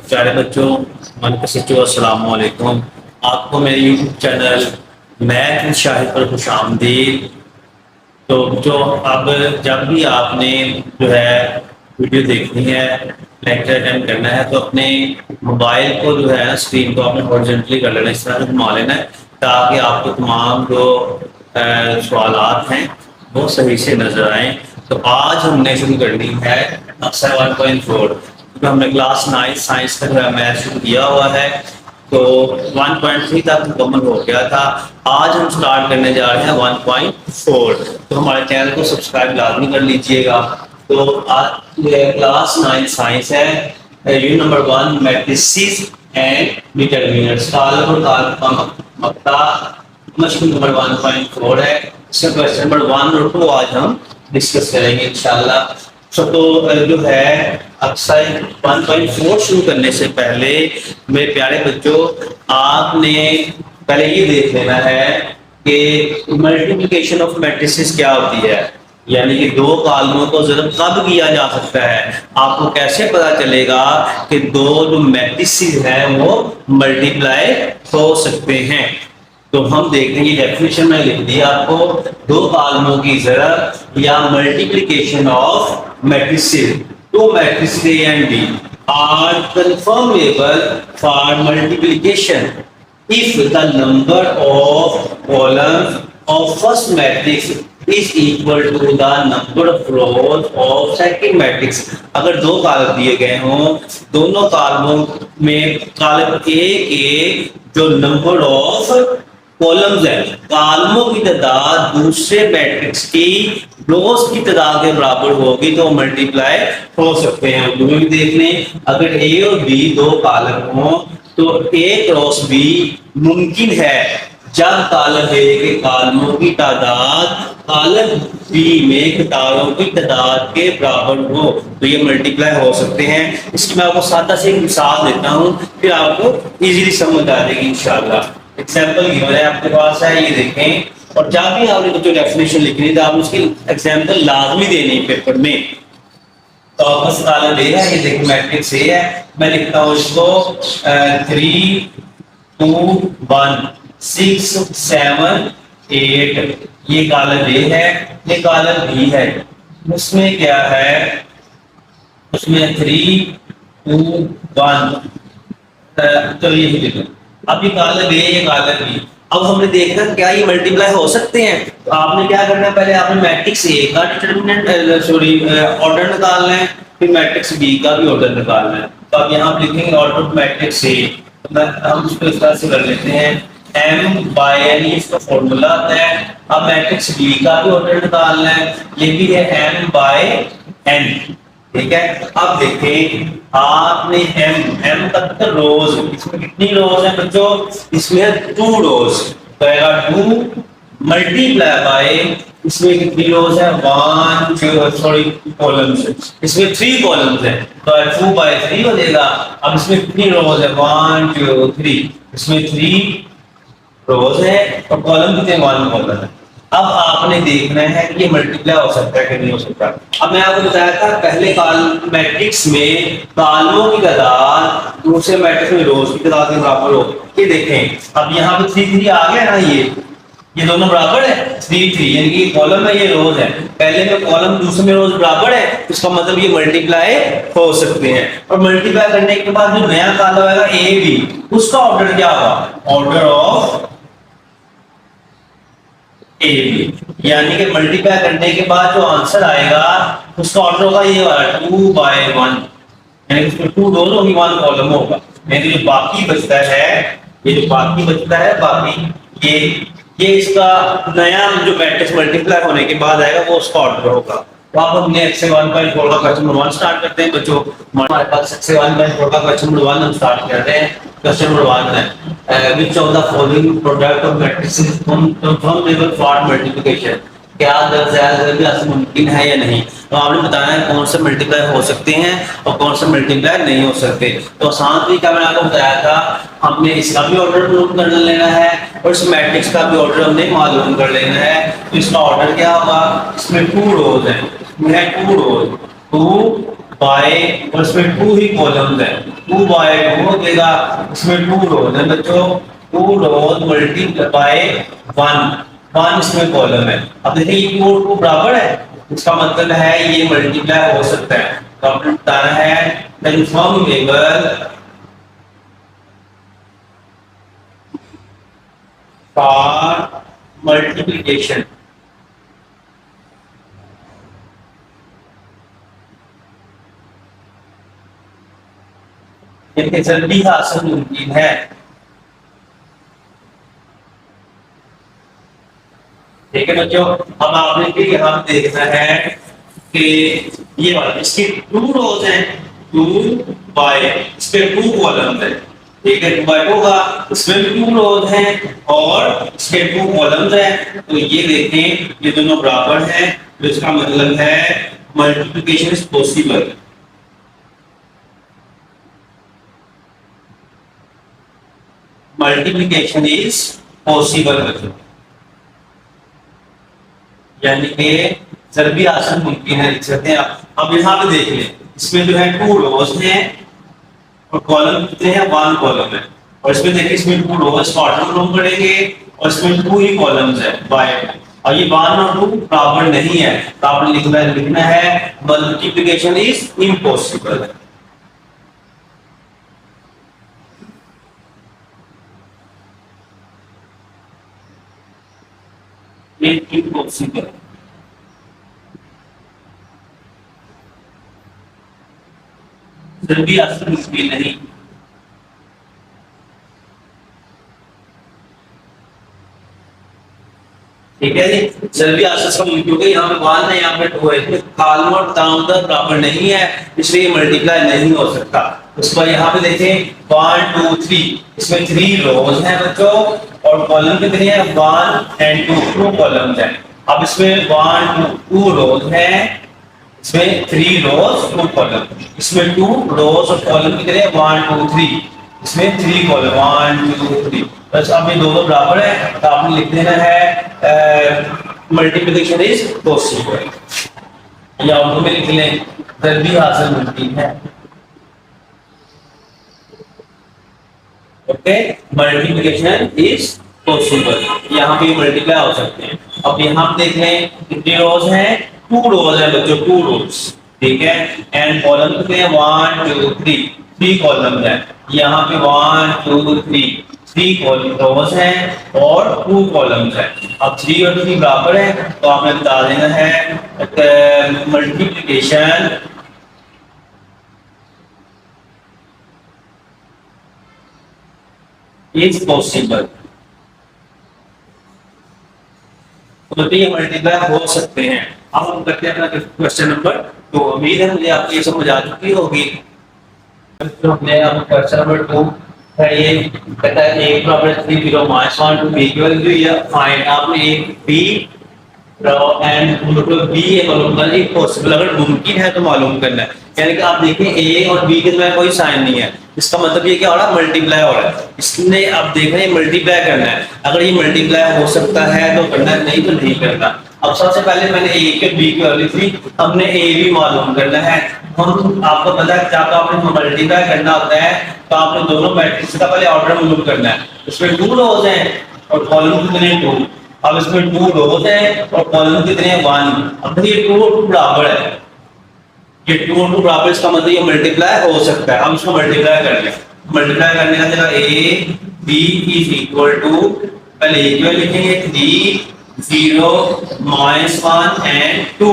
प्यारे बच्चों, मन के सच्चों अस्सलाम वालेकुम। आपको मेरे YouTube channel math with Shahid पर खुश आमदीद। तो जो अब जब भी आपने जो है वीडियो देखनी है, लेक्चर अटेंड करना है, तो अपने मोबाइल को जो है ना स्क्रीन को आपने हॉरिजॉन्टली कर लेना, इस तरह से घुमा लेना है ताकि आपको तमाम जो सवालात हैं वो सही से नजर आए। तो आज हमने शुरू करनी है अक्सर 1.4, क्योंकि हमने क्लास 9 साइंस का जो है मैथ शुरू किया हुआ है, तो 1.3 तक मुकम्मल हो गया था। आज हम स्टार्ट करने जा रहे हैं 1.4। तो हमारे चैनल को सब्सक्राइब लाजमी कर लीजिएगा। तो आज क्लास 9 साइंस है, unit number 1 matrices and determiners, column और कॉलम का मकता, मशक नंबर 1.4 है। इसका क्वेश्चन नंबर 1 और 2 आज हम डिस्कस करेंगे इंशाल्लाह। तो जो है अक्सर 1.4 शुरू करने से पहले मेरे प्यारे बच्चों, आपने पहले ये देख लेना है कि मल्टीप्लिकेशन ऑफ मैट्रिसेस क्या होती है, यानी कि दो कॉलमों को ज़रूर कब किया जा सकता है। आपको कैसे पता चलेगा कि दो जो मैट्रिसेस हैं वो मल्टीप्लाई हो सकते हैं। तो हम देखेंगे डेफिनेशन में लिख दिया आपको, दो कॉलमों की जरूरत या multiplication of matrices, two matrices A and B are conformable for multiplication if the number of columns of first matrix is equal to the number of rows of second matrix। अगर दो कॉलम दिए गए हों, दोनों कॉलमों में column A के जो number of columns है, कॉलमों की तादाद दूसरे मैट्रिक्स की रोज की तादाद के बराबर होगी तो मल्टीप्लाई हो सकते हैं। दोनों भी देख लें, अगर ए और बी दो कॉलम हो तो ए क्रॉस बी मुमकिन है जब कॉलम ए के कॉलमों की तादाद कॉलम बी में घटाओं की तादाद के बराबर हो तो ये मल्टीप्लाई हो सकते हैं। इसकी मैं आपको सादा से एक मिसाल देता हूँ, फिर आपको इजीली समझ आ जाएगी इंशाल्लाह। एग्जाम्पल गिवन है आपके पास है, ये देखें, और जब भी आपने जो डेफिनेशन लिखनी है तो आपने उसकी एग्जाम्पल लाजमी देनी है पेपर में। तो बस कॉलम ए है, ये देखिए मैट्रिक्स ए है, मैं लिखता हूँ इसको 3 2 1 6 7 8। ये कॉलम ए है, ये कॉलम बी है। उसमें क्या है, उसमें 3 2 1, तो ये लिखो। अब ये कॉलम ए, ये कॉलम बी, अब हमने देखना क्या ये मल्टीप्लाई हो सकते हैं। तो आपने क्या करना है, पहले आपने मैट्रिक्स ए का डिटरमिनेंट ऑर्डर निकालना है, फिर मैट्रिक्स बी का भी ऑर्डर निकालना है। तो अब यहाँ लिखेंगे ऑर्डर ऑफ मैट्रिक्स ए, तो हम इसको इस तरह से कर लेते हैं m बाय n, इसका फॉर्मूला आता है। अब मैट्रिक्स बी का भी ऑर्डर निकालना है, ये भी है m बाय n, ठीक है। अब देखें आपने m तक तो रोज, इसमें कितनी रोज है बच्चों, इसमें 2 रोज, तो आएगा 2 मल्टीप्लाई बाय, इसमें कितनी रोज है 1 2 सॉरी कॉलम्स, इसमें 3 कॉलम्स है तो 2 बाय 3 हो जाएगा। अब इसमें कितनी रोज है 1 2 3, इसमें 3 रोज है और कॉलम कितने 1 कॉलम है। अब आपने देखना है कि ये मल्टीप्लाई हो सकता है कि नहीं हो सकता। अब मैं आपको बताया था पहले मैट्रिक्स में कॉलमों की तादाद दूसरे मैट्रिक्स में रोज की तादाद के बराबर हो। ये देखें, अब यहाँ पे 3 3 आ गया ना, ये दोनों बराबर है 3 3, यानी कि कॉलम है ये रोज है, पहले में कॉलम दूसरे में रोज बराबर है, इसका मतलब ये मल्टीप्लाई हो सकते हैं। और मल्टीप्लाई करने के बाद जो नया कॉलम आएगा ए बी, उसका ऑर्डर क्या होगा, ऑर्डर ऑफ ए बी, यानी कि मल्टीप्लाई करने के बाद जो आंसर आएगा उसका ऑर्डर होगा ये वाला 2 बाय 1, यानी कि उसमें 2 रोज होगी 1 कॉलम होगा। यानी जो बाकी बचता है, ये जो बाकी बचता है बाकी ये इसका नया जो मैट्रिक्स मल्टीप्लाई होने के बाद आएगा वो उसका ऑर्डर होगा। तो आप हम नेक्स्ट से 1.4 का क्वेश्चन नंबर 1 स्टार्ट करते हैं बच्चों। हमारे पास से 1.4 का क्वेश्चन नंबर 1 हम स्टार्ट करते हैं। क्वेश्चन नंबर 1 है which of the following product of matrices conformable for multiplication, क्या दर्ज मुमकिन है या नहीं। तो आपने बताना है कौन से मल्टीप्लाई हो सकते हैं और कौन से मल्टीप्लाई नहीं हो सकते। तो आसान तरीका मैंने आपको बताया था, हमने इसका भी ऑर्डर मालूम कर लेना है और इस मैट्रिक्स का भी ऑर्डर हमने मालूम कर लेना है। तो इसका ऑर्डर क्या होगा, इसमें 2 रोज है, इसमें है 2 रोज, 2 बाय, और इसमें 2 ही कॉलम्स है, 2 बाय 2 हो जाएगा, इसमें 2 रोज है बच्चों, 2 रोज मल्टीप्लाई बाय 1, 1 इसमें कॉलम है। अब देखिए ये 2 और 2 बराबर है, इसका मतलब है ये मल्टीप्लाई हो सकता है। तो आपने बताना है कंफर्मेबल फॉर मल्टीप्लिकेशन। ये जल्दी हासिल मुमकिन है। ठीक है बच्चों, अब आपने भी यहाँ देखना है कि ये वाला इसके 2 रोज हैं, 2 बाय इसके 2 कॉलम्स हैं। ठीक है, 2 बाय 2 का इसमें भी 2 रोज हैं और इसके 2 कॉलम्स हैं। तो ये देखें ये दोनों बराबर हैं, तो इसका मतलब है multiplication is possible. Multiplication is possible बच्चों, यानी कि जल्दी आसान मुमकिन है लिख सकते हैं आप। अब यहाँ पे देख लें, इसमें जो है 2 रोज हैं और कॉलम कितने हैं, 1 कॉलम है, और इसमें देखिए इसमें 2 रोज को ऑर्डर फ्रॉम करेंगे और इसमें 2 ही कॉलम्स है बाय, और ये 1 और 2 बराबर नहीं है, तो आपने लिखना है मल्टीप्लिकेशन इज इम्पॉसिबल। इम्पॉसिबल जल्दी आसान मुश्किल नहीं। ठीक है जी, जल्दी आसान का क्योंकि यहाँ पे 1 है, यहाँ पे 2 है, इसमें कॉलम दामोदर बराबर नहीं है, इसलिए मल्टीप्लाई नहीं हो सकता। उसके बाद यहाँ पे देखें 1 2 3, इसमें 3 रोज हैं बच्चों और कॉलम कितने हैं, 1 एंड 2 कॉलम्स हैं। अब इसमें 1 2 रोज हैं, इसमें 3 रोज 2 कॉलम, इसमें 2 रोज और कॉलम कितने हैं, 1 2 3, इसमें 3 कॉलम 1 2 3। बस अब ये दोनों बराबर है, तो आपने लिख देना है मल्टीप्लिकेशन इज पॉसिबल, या उर्दू में लिख लें जल्दी हासिल मुमकिन है। ओके, मल्टीप्लिकेशन इज पॉसिबल, यहाँ पे मल्टीप्लाई हो सकते हैं। अब यहाँ पे देख लें कितने रोज हैं, 2 रोज है बच्चों, 2 रोज। ठीक है, एंड कॉलम कितने हैं, 1 2 3, 3 कॉलम है, यहाँ पे 1 2 3, 3 कॉलम रोज हैं और 2 कॉलम्स हैं। अब 3 और 3 बराबर है, तो आपने बता देना है मल्टीप्लिकेशन इज पॉसिबल। तो ये मल्टीप्लाई हो सकते हैं। अब हम करते हैं अपना क्वेश्चन नंबर 2। उम्मीद है मुझे आपको ये समझ आ चुकी होगी। तो हमने अब क्वेश्चन नंबर 2 है, ये कहता है a बराबर 3 0 -1 टू b की वैल्यू या फाइंड। आपने एक b एंड मतलब b है मालूम करना, एक पॉसिबल अगर मुमकिन है तो मालूम करना है। यानी कि आप देखें a और b के में कोई साइन नहीं है, इसका मतलब ये क्या हो रहा है, मल्टीप्लाई हो रहा है। इसने आप देख रहे हैं मल्टीप्लाई करना है, अगर ये मल्टीप्लाई हो सकता है तो करना है, नहीं तो नहीं करना। अब सबसे पहले मैंने a के b की वैल्यू थी, हमने a भी मालूम करना है। हम आपको पता है जब आपने मल्टीप्लाई करना होता है तो आपने दोनों मैट्रिक्स का पहले ऑर्डर मालूम करना है। इसमें 2 रोज हैं और कॉलम कितने हैं, 2। अब इसमें 2 रोज हैं और कॉलम कितने हैं, 1। अब ये 2 और 2 बराबर है, ये 2 और 2 बराबर, इसका मतलब ये मल्टीप्लाई हो सकता है। हम इसको मल्टीप्लाई कर लें, मल्टीप्लाई करने का जगह a b is equal to, पहले a की वैल्यू लिखेंगे 3 0 -1 एंड 2,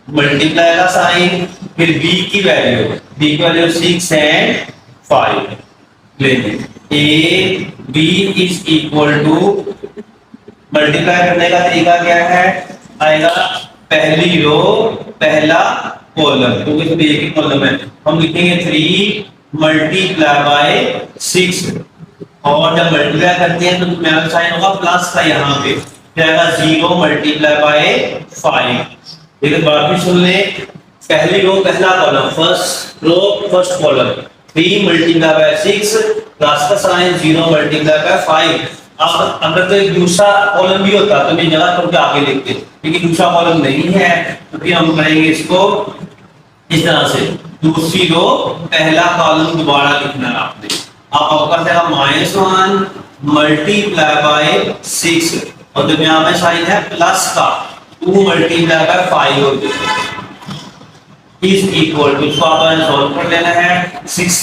मल्टीप्लाई का साइन, फिर b की वैल्यू 6 एंड 5 लेंगे। a b is equal to, multiply करने का तरीका क्या है, आएगा पहली रो पहला कॉलम, तो इसमें एक ही कॉलम है, हम लिखेंगे 3 मल्टीप्लाई बाय 6, और जब मल्टीप्लाई करते हैं तो मेरा साइन होगा प्लस का, यहाँ पे जाएगा 0 मल्टीप्लाई बाय 5। देखिए बाकी सुन ले, पहली रो पहला column, first row first column, 3 multiply by 6 plus का साइन 0 मल्टीप्लाई बाय 5। अब अगर तो एक दूसरा कॉलम भी होता तो मैं जगह छोड़ के आगे लिखते, लेकिन दूसरा कॉलम नहीं है तो फिर हम करेंगे इसको इस तरह से दूसरी रो पहला कॉलम दोबारा लिखना है आपने। अब आपका क्या -1 मल्टीप्लाई बाय 6 और दरमियान में साइन है प्लस का 2 मल्टीप्लाई बाय 5 हो इज इक्वल टू, इसको आपने सॉल्व कर लेना है। 6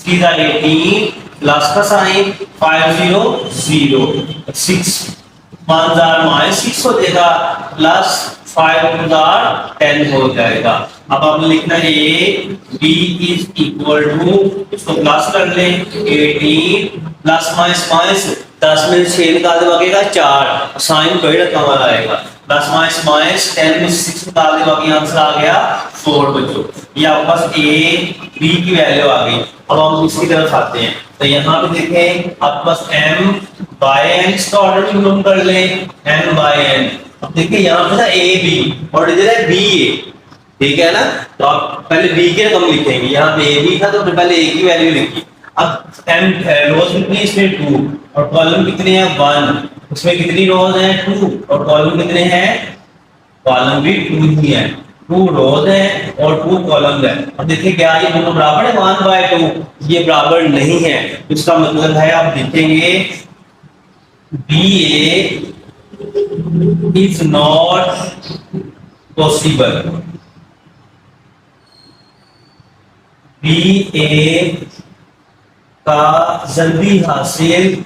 3 18 प्लस का साइन 5 0 0 6 1 -6 हो जाएगा प्लस 5 10 हो जाएगा। अब आपने लिखना है A B is equal to, इसको प्लस कर ले 18 प्लस माइनस माइनस 10 में 6 निकाल दे बचेगा 4 साइन कोई रकम वाला आएगा प्लस माइनस माइनस 10 में 6 निकाल दे बाकी आंसर आ गया 4 बच्चों। ये आपके पास ए बी की वैल्यू आ गई। अब हम इसकी तरफ आते हैं तो यहाँ पे देखें आपके पास m बाय n इसका ऑर्डर निकाल कर ले m बाय n। अब देखिए यहाँ पे था ए बी और इधर है बी ए, ठीक है ना। तो आप पहले बी के रकम लिखेंगे, यहाँ पे ए बी था तो पहले ए की वैल्यू लिखी। अब m रोज कितनी इसमें 2 और कॉलम कितने हैं 1, उसमें कितनी रोज हैं 2 और कॉलम कितने हैं, कॉलम भी 2 ही है, 2 रोज है और 2 कॉलम है। अब देखिए क्या ये दोनों बराबर है 1/2, ये बराबर नहीं है। इसका मतलब है आप लिखेंगे B A is not possible, B A का जल्दी हासिल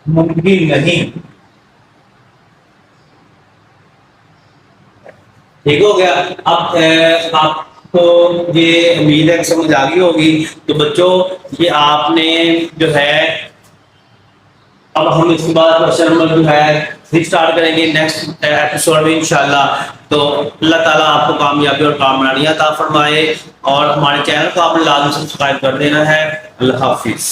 मुमकिन नहीं। ठीक हो गया। अब आपको ये उम्मीद है कि समझ आ गई होगी। तो बच्चों ये आपने जो है, अब हम इसके बाद क्वेश्चन नंबर जो है फिर स्टार्ट करेंगे नेक्स्ट एपिसोड में इंशाल्लाह। तो अल्लाह ताला आपको कामयाबी और कामयाबी अता फरमाए और हमारे चैनल को आपने लाजमी सब्सक्राइब कर देना है। अल्लाह हाफिज।